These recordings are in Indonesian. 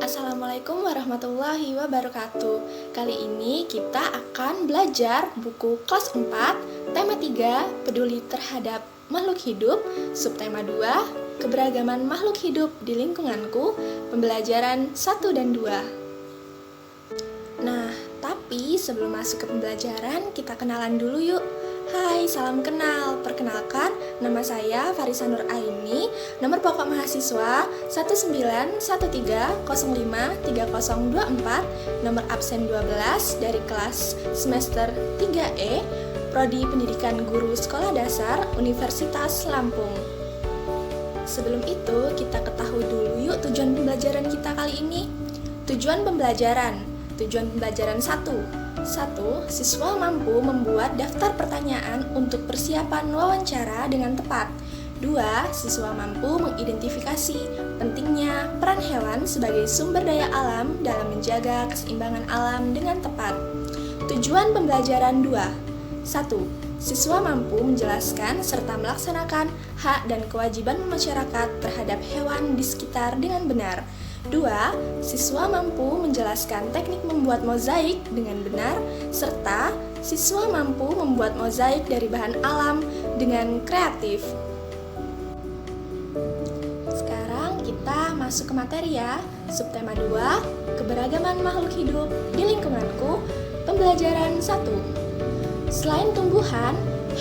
Assalamualaikum warahmatullahi wabarakatuh. Kali ini kita akan belajar buku kelas 4, tema 3, peduli terhadap makhluk hidup, subtema 2, keberagaman makhluk hidup di lingkunganku, pembelajaran 1 dan 2. Nah, tapi sebelum masuk ke pembelajaran, kita kenalan dulu yuk. Hai, salam kenal. Perkenalkan, nama saya Farisa Nur Aini, nomor pokok mahasiswa 191305324, nomor absen 12 dari kelas semester 3E, Prodi Pendidikan Guru Sekolah Dasar Universitas Lampung. Sebelum itu, kita ketahui dulu yuk tujuan pembelajaran kita kali ini. Tujuan pembelajaran 1. 1. Siswa mampu membuat daftar pertanyaan untuk persiapan wawancara dengan tepat. 2. Siswa mampu mengidentifikasi pentingnya peran hewan sebagai sumber daya alam dalam menjaga keseimbangan alam dengan tepat. Tujuan pembelajaran 2. 1. Siswa mampu menjelaskan serta melaksanakan hak dan kewajiban masyarakat terhadap hewan di sekitar dengan benar. 2. Siswa mampu menjelaskan teknik membuat mozaik dengan benar, serta siswa mampu membuat mozaik dari bahan alam dengan kreatif. Sekarang kita masuk ke materi ya. Subtema 2, keberagaman makhluk hidup di lingkunganku, pembelajaran 1. Selain tumbuhan,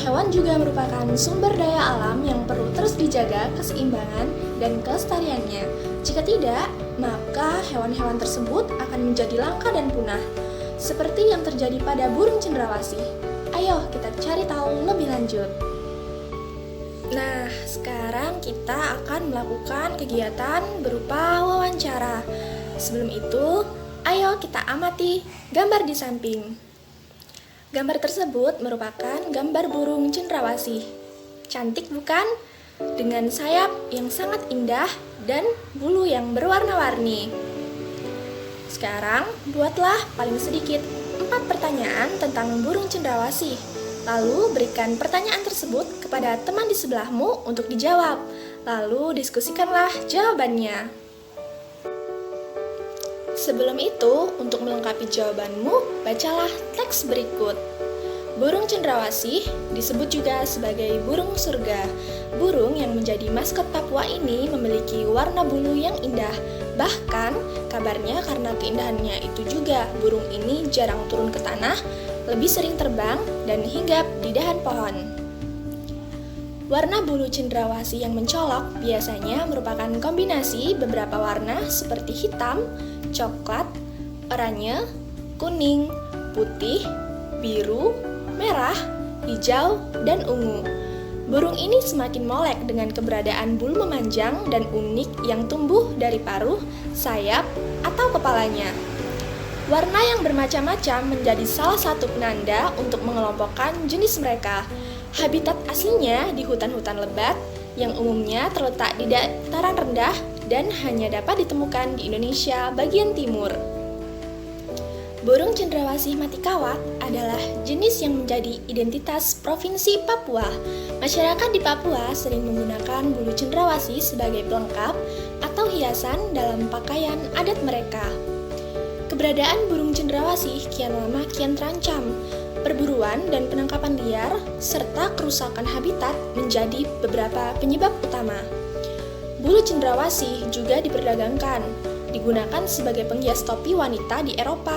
hewan juga merupakan sumber daya alam yang perlu terus dijaga keseimbangan dan kelestariannya. Jika tidak, maka hewan-hewan tersebut akan menjadi langka dan punah, seperti yang terjadi pada burung cendrawasih. Ayo kita cari tahu lebih lanjut. Nah, sekarang kita akan melakukan kegiatan berupa wawancara. Sebelum itu, ayo kita amati gambar di samping. Gambar tersebut merupakan gambar burung cendrawasih. Cantik bukan? Dengan sayap yang sangat indah dan bulu yang berwarna-warni. Sekarang, buatlah paling sedikit 4 pertanyaan tentang burung cendrawasih. Lalu berikan pertanyaan tersebut kepada teman di sebelahmu untuk dijawab. Lalu diskusikanlah jawabannya. Sebelum itu, untuk melengkapi jawabanmu, bacalah teks berikut. Burung cendrawasih disebut juga sebagai burung surga. Burung yang menjadi maskot Papua ini memiliki warna bulu yang indah. Bahkan, kabarnya karena keindahannya itu juga, burung ini jarang turun ke tanah, lebih sering terbang dan hinggap di dahan pohon. Warna bulu cendrawasih yang mencolok biasanya merupakan kombinasi beberapa warna seperti hitam, coklat, oranye, kuning, putih, biru, merah, hijau, dan ungu. Burung ini semakin molek dengan keberadaan bulu memanjang dan unik yang tumbuh dari paruh, sayap, atau kepalanya. Warna yang bermacam-macam menjadi salah satu penanda untuk mengelompokkan jenis mereka. Habitat aslinya di hutan-hutan lebat yang umumnya terletak di dataran rendah dan hanya dapat ditemukan di Indonesia bagian timur. Burung cendrawasih mati kawat adalah jenis yang menjadi identitas Provinsi Papua. Masyarakat di Papua sering menggunakan bulu cendrawasih sebagai pelengkap atau hiasan dalam pakaian adat mereka. Keberadaan burung cendrawasih kian lama kian terancam. Perburuan dan penangkapan liar serta kerusakan habitat menjadi beberapa penyebab utama. Bulu cendrawasih juga diperdagangkan, digunakan sebagai penghias topi wanita di Eropa.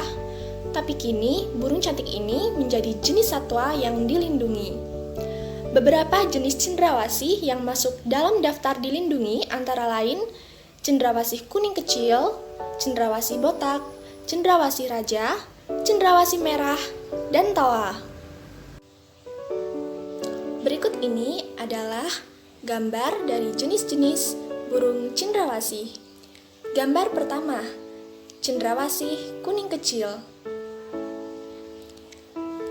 Tapi kini, burung cantik ini menjadi jenis satwa yang dilindungi. Beberapa jenis cendrawasih yang masuk dalam daftar dilindungi antara lain cendrawasih kuning kecil, cendrawasih botak, cendrawasih raja, cendrawasih merah, dan toa. Berikut ini adalah gambar dari jenis-jenis burung cendrawasih. Gambar pertama, cendrawasih kuning kecil.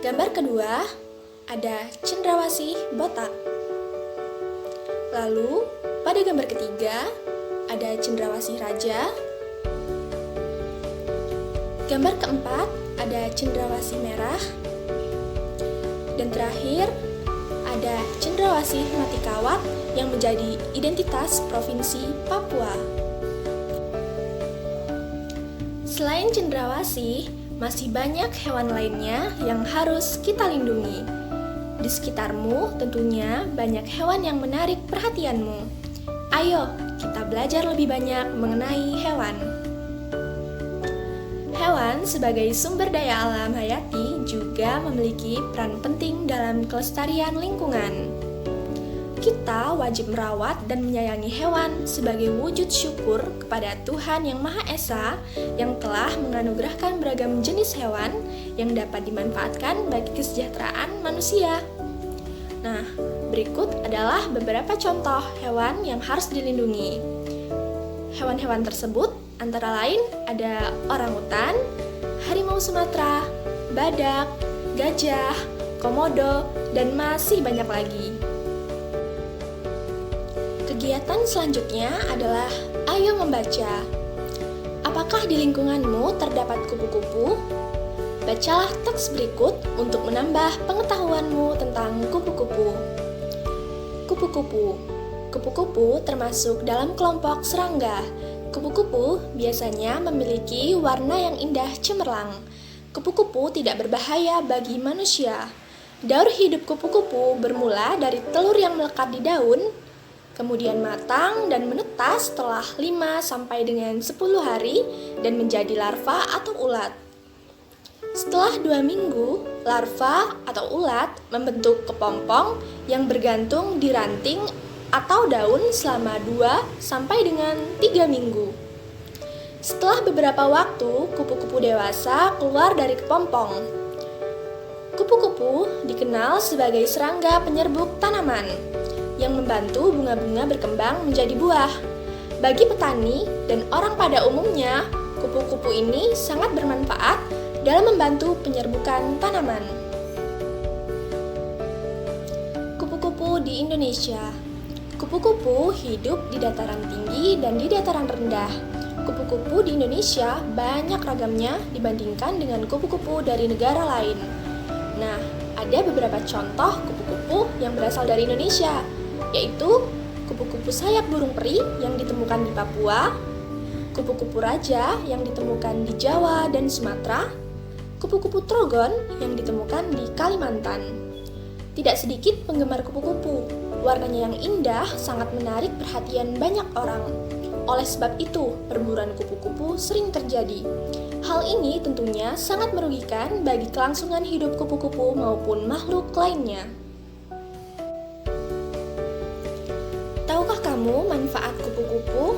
Gambar kedua, ada cendrawasih botak. Lalu, pada gambar ketiga, ada cendrawasih raja. Gambar keempat, ada cendrawasih merah. Dan terakhir, ada cendrawasih mati kawat yang menjadi identitas Provinsi Papua. Selain cendrawasih, masih banyak hewan lainnya yang harus kita lindungi. Di sekitarmu tentunya banyak hewan yang menarik perhatianmu. Ayo, kita belajar lebih banyak mengenai hewan. Hewan sebagai sumber daya alam hayati juga memiliki peran penting dalam kelestarian lingkungan. Kita wajib merawat dan menyayangi hewan sebagai wujud syukur kepada Tuhan Yang Maha Esa yang telah menganugerahkan beragam jenis hewan yang dapat dimanfaatkan bagi kesejahteraan manusia. Nah, berikut adalah beberapa contoh hewan yang harus dilindungi. Hewan-hewan tersebut antara lain ada orangutan, harimau Sumatera, badak, gajah, komodo, dan masih banyak lagi. Kegiatan selanjutnya adalah ayo membaca. Apakah di lingkunganmu terdapat kupu-kupu? Bacalah teks berikut untuk menambah pengetahuanmu tentang kupu-kupu. Kupu-kupu. Kupu-kupu termasuk dalam kelompok serangga. Kupu-kupu biasanya memiliki warna yang indah cemerlang. Kupu-kupu tidak berbahaya bagi manusia. Daur hidup kupu-kupu bermula dari telur yang melekat di daun, kemudian matang dan menetas setelah 5 sampai dengan 10 hari dan menjadi larva atau ulat. Setelah 2 minggu, larva atau ulat membentuk kepompong yang bergantung di ranting atau daun selama 2 sampai dengan 3 minggu. Setelah beberapa waktu, kupu-kupu dewasa keluar dari kepompong. Kupu-kupu dikenal sebagai serangga penyerbuk tanaman yang membantu bunga-bunga berkembang menjadi buah. Bagi petani dan orang pada umumnya, kupu-kupu ini sangat bermanfaat dalam membantu penyerbukan tanaman. Kupu-kupu di Indonesia. Kupu-kupu hidup di dataran tinggi dan di dataran rendah. Kupu-kupu di Indonesia banyak ragamnya dibandingkan dengan kupu-kupu dari negara lain. Nah, ada beberapa contoh kupu-kupu yang berasal dari Indonesia, yaitu kupu-kupu sayap burung peri yang ditemukan di Papua, kupu-kupu raja yang ditemukan di Jawa dan Sumatera, kupu-kupu trogon yang ditemukan di Kalimantan. Tidak sedikit penggemar kupu-kupu. Warnanya yang indah sangat menarik perhatian banyak orang. Oleh sebab itu, perburuan kupu-kupu sering terjadi. Hal ini tentunya sangat merugikan bagi kelangsungan hidup kupu-kupu maupun makhluk lainnya. Tahukah kamu manfaat kupu-kupu?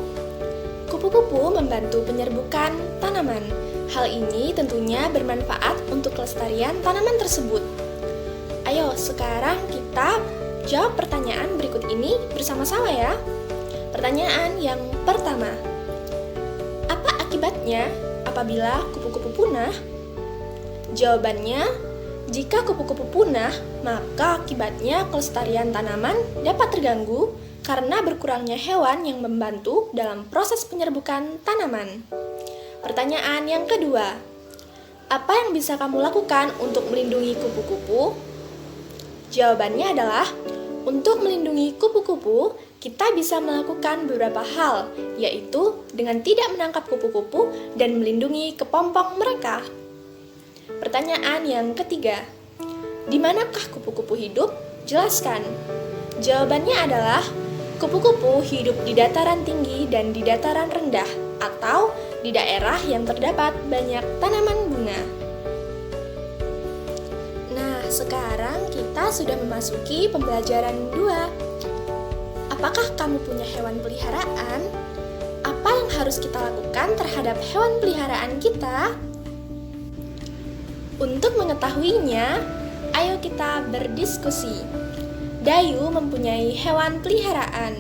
Kupu-kupu membantu penyerbukan tanaman. Hal ini tentunya bermanfaat untuk kelestarian tanaman tersebut. Ayo, sekarang kita jawab pertanyaan berikut ini bersama-sama ya. Pertanyaan yang pertama, apa akibatnya apabila kupu-kupu punah? Jawabannya, jika kupu-kupu punah, maka akibatnya kelestarian tanaman dapat terganggu karena berkurangnya hewan yang membantu dalam proses penyerbukan tanaman. Pertanyaan yang kedua, apa yang bisa kamu lakukan untuk melindungi kupu-kupu? Jawabannya adalah, untuk melindungi kupu-kupu, kita bisa melakukan beberapa hal, yaitu dengan tidak menangkap kupu-kupu dan melindungi kepompong mereka. Pertanyaan yang ketiga, di manakah kupu-kupu hidup? Jelaskan. Jawabannya adalah, kupu-kupu hidup di dataran tinggi dan di dataran rendah, atau di daerah yang terdapat banyak tanaman bunga. Nah, sekarang kita sudah memasuki pembelajaran 2. Apakah kamu punya hewan peliharaan? Apa yang harus kita lakukan terhadap hewan peliharaan kita? Untuk mengetahuinya, ayo kita berdiskusi. Dayu mempunyai hewan peliharaan.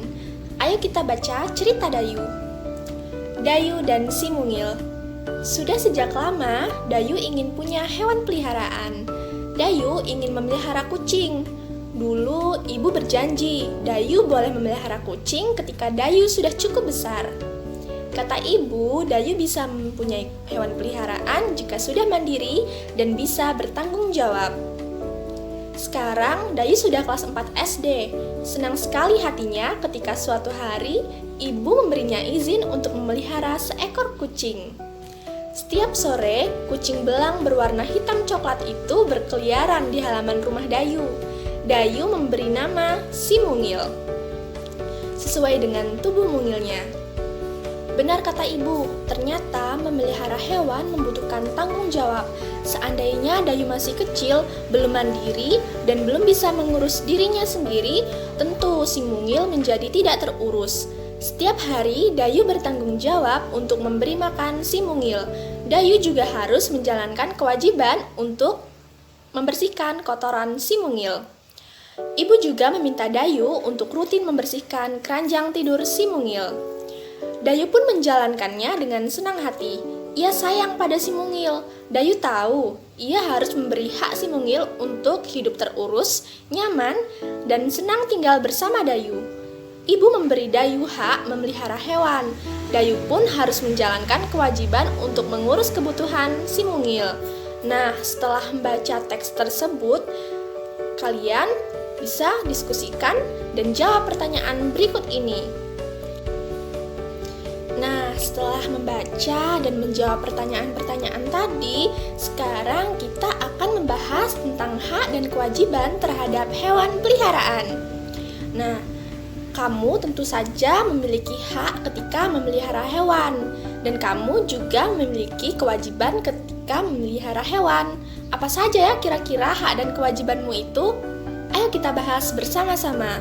Ayo kita baca cerita Dayu. Dayu dan si Mungil. Sudah sejak lama, Dayu ingin punya hewan peliharaan. Dayu ingin memelihara kucing. Dulu ibu berjanji, Dayu boleh memelihara kucing ketika Dayu sudah cukup besar. Kata ibu, Dayu bisa mempunyai hewan peliharaan jika sudah mandiri dan bisa bertanggung jawab. Sekarang Dayu sudah kelas 4 SD. Senang sekali hatinya ketika suatu hari ibu memberinya izin untuk memelihara seekor kucing. Setiap sore, kucing belang berwarna hitam coklat itu berkeliaran di halaman rumah Dayu. Dayu memberi nama si Mungil, sesuai dengan tubuh mungilnya. Benar kata ibu, ternyata memelihara hewan membutuhkan tanggung jawab. Seandainya Dayu masih kecil, belum mandiri, dan belum bisa mengurus dirinya sendiri, tentu si Mungil menjadi tidak terurus. Setiap hari, Dayu bertanggung jawab untuk memberi makan si Mungil. Dayu juga harus menjalankan kewajiban untuk membersihkan kotoran si Mungil. Ibu juga meminta Dayu untuk rutin membersihkan keranjang tidur si Mungil. Dayu pun menjalankannya dengan senang hati. Ia sayang pada si Mungil. Dayu tahu, ia harus memberi hak si Mungil untuk hidup terurus, nyaman, dan senang tinggal bersama Dayu. Ibu memberi Dayu hak memelihara hewan. Dayu pun harus menjalankan kewajiban untuk mengurus kebutuhan si Mungil. Nah, setelah membaca teks tersebut, kalian bisa diskusikan dan jawab pertanyaan berikut ini. Nah, setelah membaca dan menjawab pertanyaan-pertanyaan tadi, sekarang kita akan membahas tentang hak dan kewajiban terhadap hewan peliharaan. Nah, kamu tentu saja memiliki hak ketika memelihara hewan, dan kamu juga memiliki kewajiban ketika memelihara hewan. Apa saja ya kira-kira hak dan kewajibanmu itu? Ayo kita bahas bersama-sama.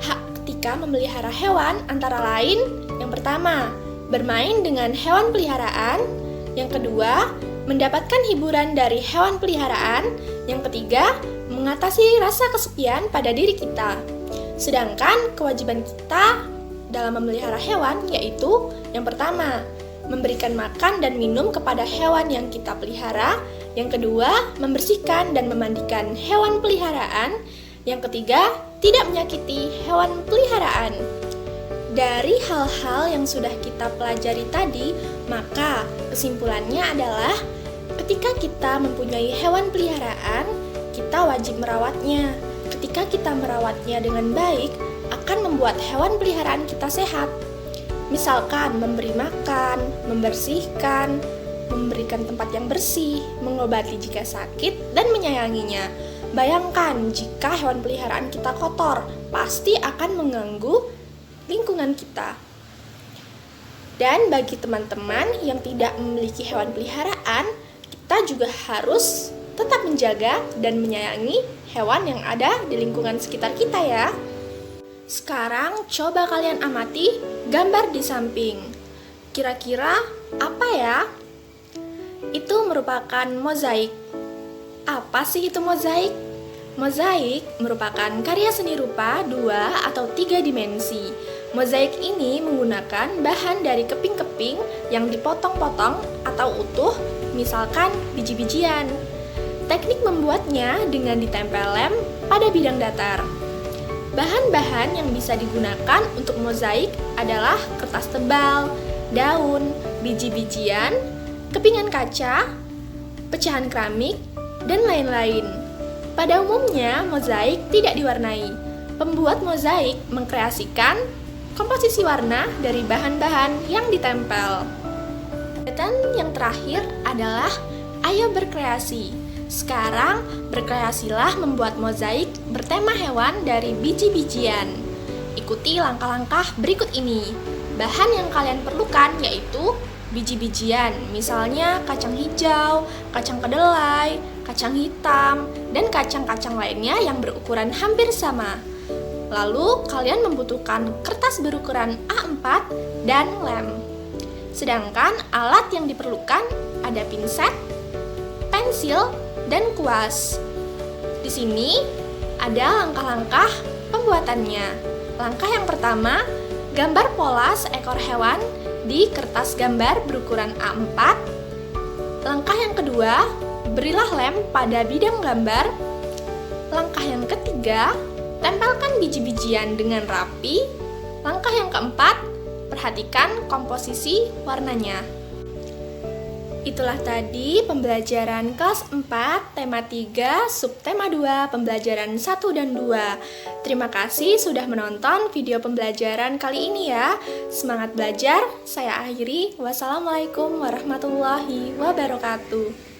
Hak ketika memelihara hewan antara lain: yang pertama, bermain dengan hewan peliharaan. Yang kedua, mendapatkan hiburan dari hewan peliharaan. Yang ketiga, mengatasi rasa kesepian pada diri kita. Sedangkan kewajiban kita dalam memelihara hewan yaitu yang pertama, memberikan makan dan minum kepada hewan yang kita pelihara. Yang kedua, membersihkan dan memandikan hewan peliharaan. Yang ketiga, tidak menyakiti hewan peliharaan. Dari hal-hal yang sudah kita pelajari tadi, maka kesimpulannya adalah ketika kita mempunyai hewan peliharaan, kita wajib merawatnya. Ketika kita merawatnya dengan baik, akan membuat hewan peliharaan kita sehat. Misalkan memberi makan, membersihkan, memberikan tempat yang bersih, mengobati jika sakit, dan menyayanginya. Bayangkan jika hewan peliharaan kita kotor, pasti akan mengganggu lingkungan kita. Dan bagi teman-teman yang tidak memiliki hewan peliharaan, kita juga harus tetap menjaga dan menyayangi hewan yang ada di lingkungan sekitar kita ya. Sekarang coba kalian amati gambar di samping. Kira-kira apa ya? Itu merupakan mozaik. Apa sih itu mozaik? Mozaik merupakan karya seni rupa 2 atau 3 dimensi. Mozaik ini menggunakan bahan dari keping-keping yang dipotong-potong atau utuh, misalkan biji-bijian. Teknik membuatnya dengan ditempel lem pada bidang datar. Bahan-bahan yang bisa digunakan untuk mozaik adalah kertas tebal, daun, biji-bijian, kepingan kaca, pecahan keramik, dan lain-lain. Pada umumnya, mozaik tidak diwarnai. Pembuat mozaik mengkreasikan komposisi warna dari bahan-bahan yang ditempel. Dan yang terakhir adalah ayo berkreasi. Sekarang berkreasilah membuat mozaik bertema hewan dari biji-bijian. Ikuti langkah-langkah berikut ini. Bahan yang kalian perlukan yaitu biji-bijian, misalnya kacang hijau, kacang kedelai, kacang hitam, dan kacang-kacang lainnya yang berukuran hampir sama. Lalu, kalian membutuhkan kertas berukuran A4 dan lem. Sedangkan alat yang diperlukan ada pinset, pensil, dan kuas. Di sini ada langkah-langkah pembuatannya. Langkah yang pertama, gambar pola seekor hewan di kertas gambar berukuran A4. Langkah yang kedua, berilah lem pada bidang gambar. Langkah yang ketiga, tempelkan biji-bijian dengan rapi. Langkah yang keempat, perhatikan komposisi warnanya. Itulah tadi pembelajaran kelas 4, tema 3, subtema 2, pembelajaran 1 dan 2. Terima kasih sudah menonton video pembelajaran kali ini ya. Semangat belajar, saya akhiri. Wassalamualaikum warahmatullahi wabarakatuh.